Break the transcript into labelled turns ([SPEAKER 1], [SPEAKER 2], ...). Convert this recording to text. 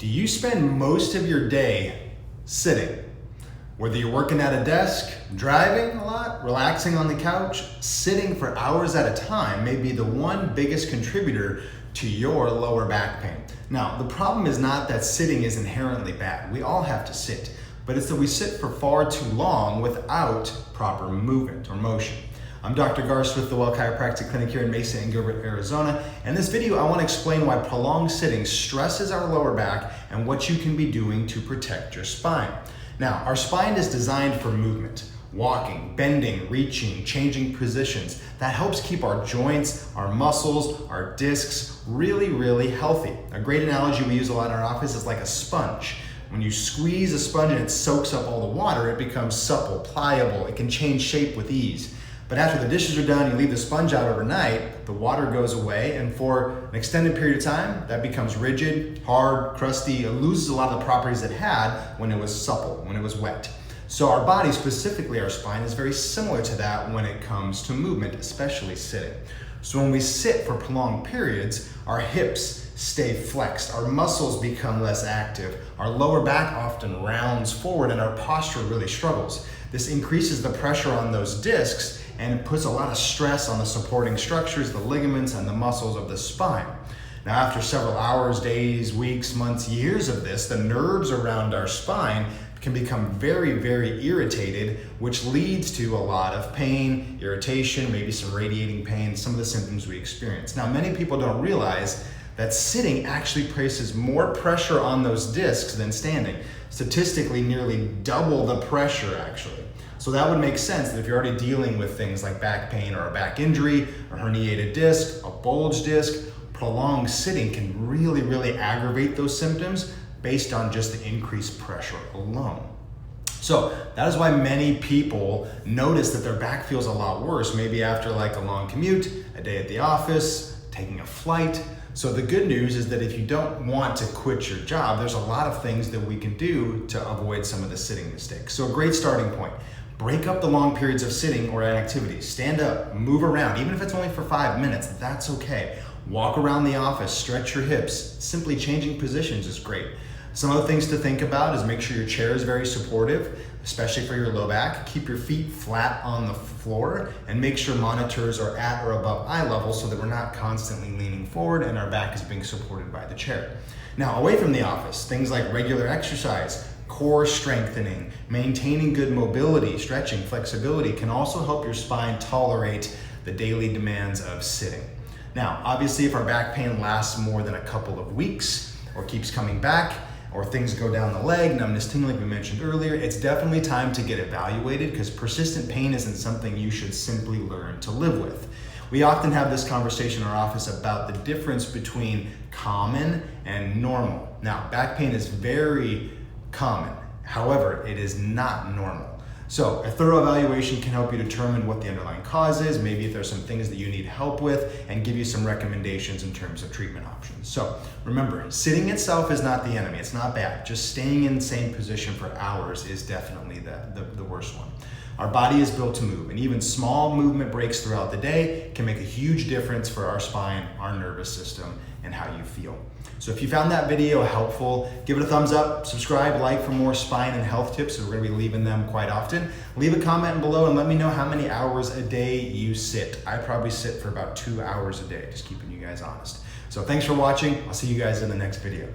[SPEAKER 1] Do you spend most of your day sitting? Whether you're working at a desk, driving a lot, relaxing on the couch, sitting for hours at a time may be the one biggest contributor to your lower back pain. Now, the problem is not that sitting is inherently bad. We all have to sit, but it's that we sit for far too long without proper movement or motion. I'm Dr. Garst with the Well Chiropractic Clinic here in Mesa and Gilbert, Arizona. In this video, I want to explain why prolonged sitting stresses our lower back and what you can be doing to protect your spine. Now, our spine is designed for movement, walking, bending, reaching, changing positions. That helps keep our joints, our muscles, our discs really healthy. A great analogy we use a lot in our office is like a sponge. When you squeeze a sponge and it soaks up all the water, it becomes supple, pliable. It can change shape with ease. But after the dishes are done, you leave the sponge out overnight, the water goes away, and for an extended period of time, that becomes rigid, hard, crusty. It loses a lot of the properties it had when it was supple, when it was wet. So our body, specifically our spine, is very similar to that when it comes to movement, especially sitting. So when we sit for prolonged periods, our hips stay flexed, our muscles become less active, our lower back often rounds forward, and our posture really struggles. This increases the pressure on those discs and it puts a lot of stress on the supporting structures, the ligaments, and the muscles of the spine. Now, after several hours, days, weeks, months, years of this, the nerves around our spine can become very irritated, which leads to a lot of pain, irritation, maybe some radiating pain, some of the symptoms we experience. Now, many people don't realize that sitting actually places more pressure on those discs than standing. Statistically, nearly double the pressure actually. So that would make sense that if you're already dealing with things like back pain or a back injury, a herniated disc, a bulged disc, prolonged sitting can really aggravate those symptoms based on just the increased pressure alone. So that is why many people notice that their back feels a lot worse, maybe after like a long commute, a day at the office, taking a flight. So the good news is that if you don't want to quit your job, there's a lot of things that we can do to avoid some of the sitting mistakes. So a great starting point. Break up the long periods of sitting or inactivity. Stand up, move around, even if it's only for 5 minutes, that's okay. Walk around the office, stretch your hips. Simply changing positions is great. Some other things to think about is make sure your chair is very supportive, especially for your low back. Keep your feet flat on the floor and make sure monitors are at or above eye level so that we're not constantly leaning forward and our back is being supported by the chair. Now, away from the office, things like regular exercise, core strengthening, maintaining good mobility, stretching, flexibility can also help your spine tolerate the daily demands of sitting. Now, obviously, if our back pain lasts more than a couple of weeks or keeps coming back, or things go down the leg, numbness, tingling, like we mentioned earlier, it's definitely time to get evaluated because persistent pain isn't something you should simply learn to live with. We often have this conversation in our office about the difference between common and normal. Now, back pain is very common. However, it is not normal. So a thorough evaluation can help you determine what the underlying cause is, maybe if there's some things that you need help with, and give you some recommendations in terms of treatment options. So remember, sitting itself is not the enemy. It's not bad. Just staying in the same position for hours is definitely the worst one. Our body is built to move, and even small movement breaks throughout the day can make a huge difference for our spine, our nervous system, and how you feel. So if you found that video helpful, give it a thumbs up, subscribe, like for more spine and health tips. We're going to be leaving them quite often. Leave a comment below and let me know how many hours a day you sit. I probably sit for about 2 hours a day, just keeping you guys honest. So thanks for watching. I'll see you guys in the next video.